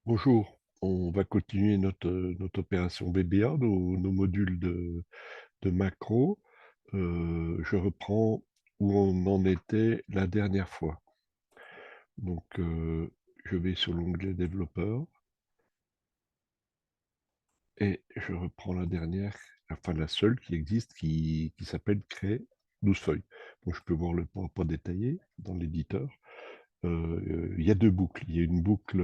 Bonjour, on va continuer notre opération VBA, nos modules de macro. Je reprends où on en était la dernière fois. Donc, je vais sur l'onglet développeur et je reprends la dernière, enfin la seule qui existe, qui s'appelle créer 12 feuilles. Donc, je peux voir le pas détaillé dans l'éditeur. Il y a deux boucles. Il y a une boucle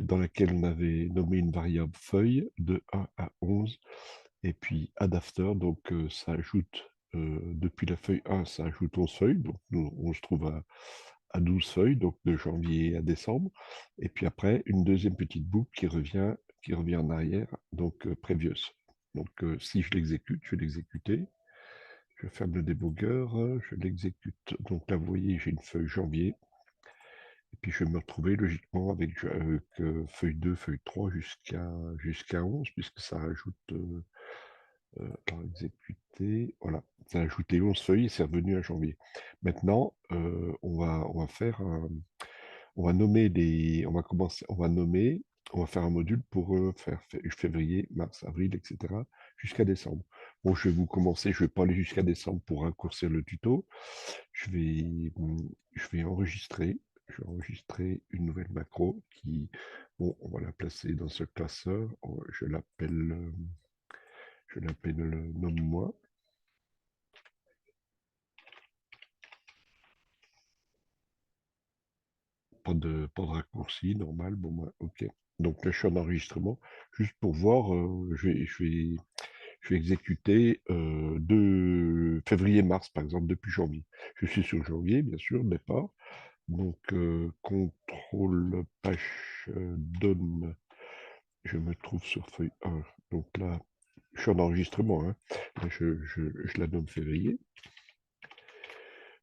dans laquelle on avait nommé une variable feuille de 1 à 11, et puis add after, donc ça ajoute, depuis la feuille 1, ça ajoute 11 feuilles, donc nous, on se trouve à 12 feuilles, donc de janvier à décembre, et puis après, une deuxième petite boucle qui revient en arrière, donc previous. Donc si je l'exécute, je vais l'exécuter, je ferme le débogueur, je l'exécute. Donc là, vous voyez, j'ai une feuille janvier, et puis je vais me retrouver logiquement avec feuille 2, feuille 3 jusqu'à 11, puisque ça rajoute, alors exécuter, voilà, ça a ajouté 11 feuilles et c'est revenu à janvier. Maintenant, on va nommer on va commencer, on va faire un module pour faire février, mars, avril, etc. jusqu'à décembre. Bon, je vais vous commencer, je vais pas aller jusqu'à décembre pour raccourcir le tuto. Je vais, je vais enregistrer, je vais enregistrer une nouvelle macro qui, bon, on va la placer dans ce classeur. Je l'appelle nomme-moi. Pas de raccourci, normal. Bon, bah, ok. Donc là, je suis en enregistrement, juste pour voir, je vais exécuter de février-mars, par exemple, depuis janvier. Je suis sur janvier, bien sûr, départ. Donc, contrôle page donne, je me trouve sur feuille 1. Donc là, je suis en enregistrement, hein. Là, je la nomme février.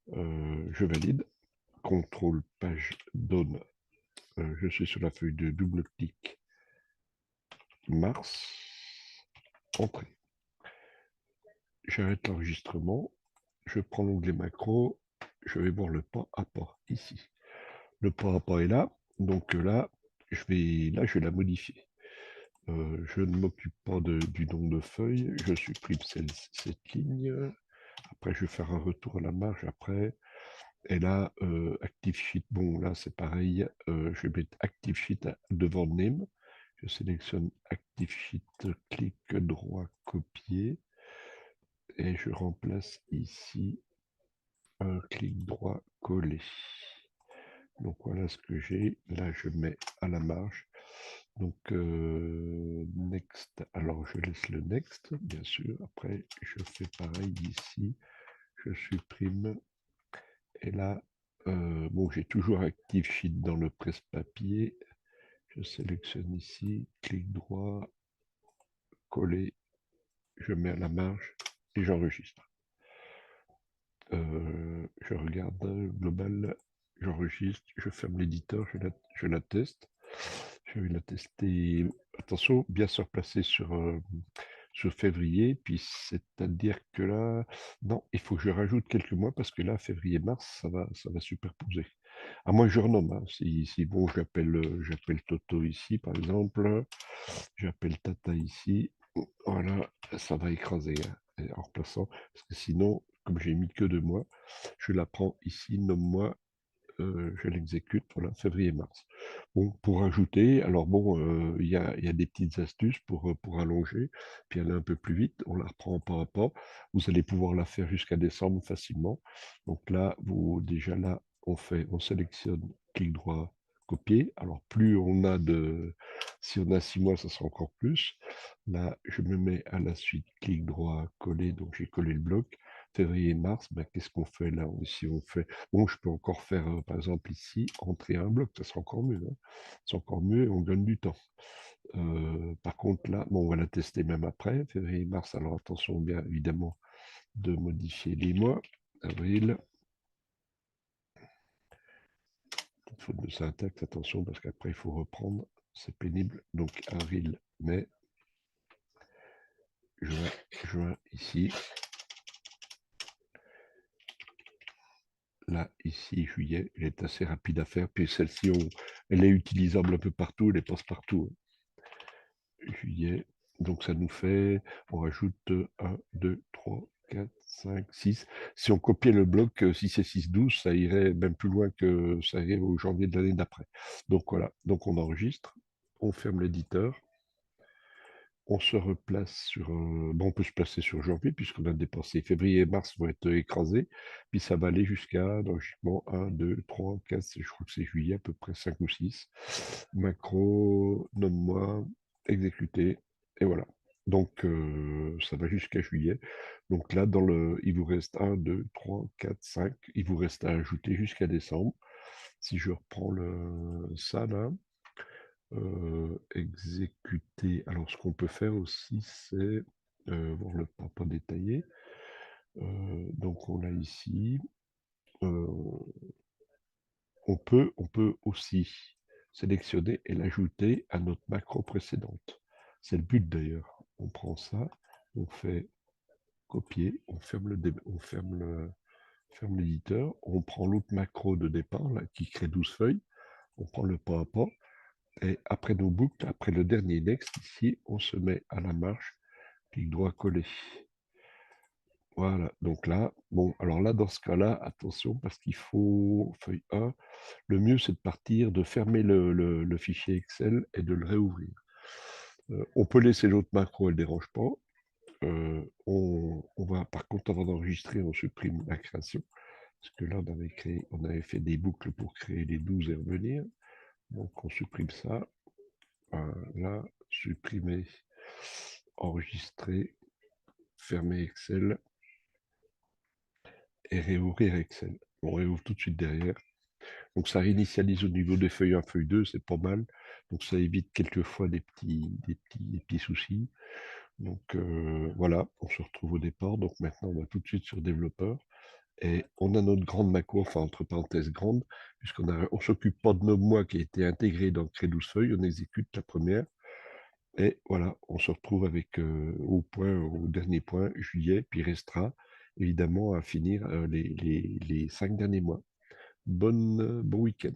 Je valide. Contrôle page donne. Je suis sur la feuille de double-clic mars. Entrée. J'arrête l'enregistrement. Je prends l'onglet macro. Je vais voir le pas à pas ici. Le pas à pas est là. Donc là, je vais la modifier. Je ne m'occupe pas du nombre de feuilles. Je supprime cette ligne. Après, je vais faire un retour à la marge après. Et là, Active Sheet, bon, là, c'est pareil. Je vais mettre Active Sheet devant Name. Je sélectionne Active Sheet, clic droit, copier. Et je remplace ici un clic droit, coller. Donc voilà ce que j'ai. Là, je mets à la marge. Donc, next. Alors, je laisse le next, bien sûr. Après, je fais pareil ici. Je supprime. Et là, bon, j'ai toujours Active Sheet dans le presse-papier. Je sélectionne ici, clic droit, coller. Je mets à la marge et j'enregistre. Je regarde global, j'enregistre, je ferme l'éditeur, je la teste. Je vais la tester, attention, bien se replacer sur février, puis c'est-à-dire que là, non, il faut que je rajoute quelques mois parce que là, février-mars, ça va superposer. À moins que je renomme, hein. Si bon, j'appelle Toto ici, par exemple, j'appelle Tata ici, voilà, ça va écraser, hein, en replaçant, parce que sinon, comme j'ai mis que 2 mois, je la prends ici, nomme-moi, je l'exécute, voilà, février-mars. Bon, pour ajouter, alors bon, il y a des petites astuces pour allonger, puis aller un peu plus vite, on la reprend pas à pas. Vous allez pouvoir la faire jusqu'à décembre facilement. Donc là, déjà là, on sélectionne, clic droit, copier. Alors plus on a si on a 6 mois, ça sera encore plus. Là, je me mets à la suite, clic droit, coller, donc j'ai collé le bloc. Février-mars, ben, qu'est-ce qu'on fait là? Ici, on fait, bon, je peux encore faire, par exemple, ici, entrer un bloc, ça sera encore mieux, hein. C'est encore mieux et on gagne du temps. Par contre, là, bon, on va la tester même après, février-mars. Alors attention, bien évidemment, de modifier les mois. Avril, faute de syntaxe, attention, parce qu'après, il faut reprendre, c'est pénible. Donc, avril, mai, juin, ici. Là, ici, juillet, elle est assez rapide à faire. Puis celle-ci, elle est utilisable un peu partout, elle est passe-partout, hein. Juillet, donc ça nous fait, on rajoute 1, 2, 3, 4, 5, 6. Si on copiait le bloc 6 et 6, 12, ça irait même plus loin que ça irait au janvier de l'année d'après. Donc voilà, donc on enregistre, on ferme l'éditeur. On se replace sur... bon, on peut se placer sur janvier, puisqu'on a dépensé février et mars vont être écrasés. Puis ça va aller jusqu'à, logiquement, 1, 2, 3, 4, je crois que c'est juillet, à peu près 5 ou 6. Macro, nomme-moi, exécuter, et voilà. Donc, ça va jusqu'à juillet. Donc là, il vous reste 1, 2, 3, 4, 5. Il vous reste à ajouter jusqu'à décembre. Si je reprends ça, là, exécuter. Alors, ce qu'on peut faire aussi, c'est voir le pas détaillé. Donc, on l'a ici. Euh, on peut aussi sélectionner et l'ajouter à notre macro précédente. C'est le but d'ailleurs. On prend ça, on fait copier, on ferme l'éditeur, on prend l'autre macro de départ là, qui crée 12 feuilles, on prend le pas à pas. Et après nos boucles, après le dernier next, ici, on se met à la marche, clic droit coller. Voilà, donc là, bon, alors là, dans ce cas-là, attention, parce qu'il faut, feuille 1, le mieux, c'est de partir, de fermer le fichier Excel et de le réouvrir. On peut laisser l'autre macro, elle ne dérange pas. On va, par contre, avant d'enregistrer, on supprime la création. Parce que là, on avait fait des boucles pour créer les 12 et revenir. Donc, on supprime ça. Là, supprimer, enregistrer, fermer Excel et réouvrir Excel. On réouvre tout de suite derrière. Donc ça réinitialise au niveau des feuilles 1, feuille 2, c'est pas mal. Donc ça évite quelquefois des petits soucis. Donc voilà, on se retrouve au départ. Donc maintenant, on va tout de suite sur développeur. Et on a notre grande macro, enfin entre parenthèses grande, on s'occupe pas de nos mois qui a été intégré dans Crée 12 feuilles, on exécute la première. Et voilà, on se retrouve avec au dernier point, juillet, puis il restera évidemment à finir les 5 derniers mois. Bon week-end.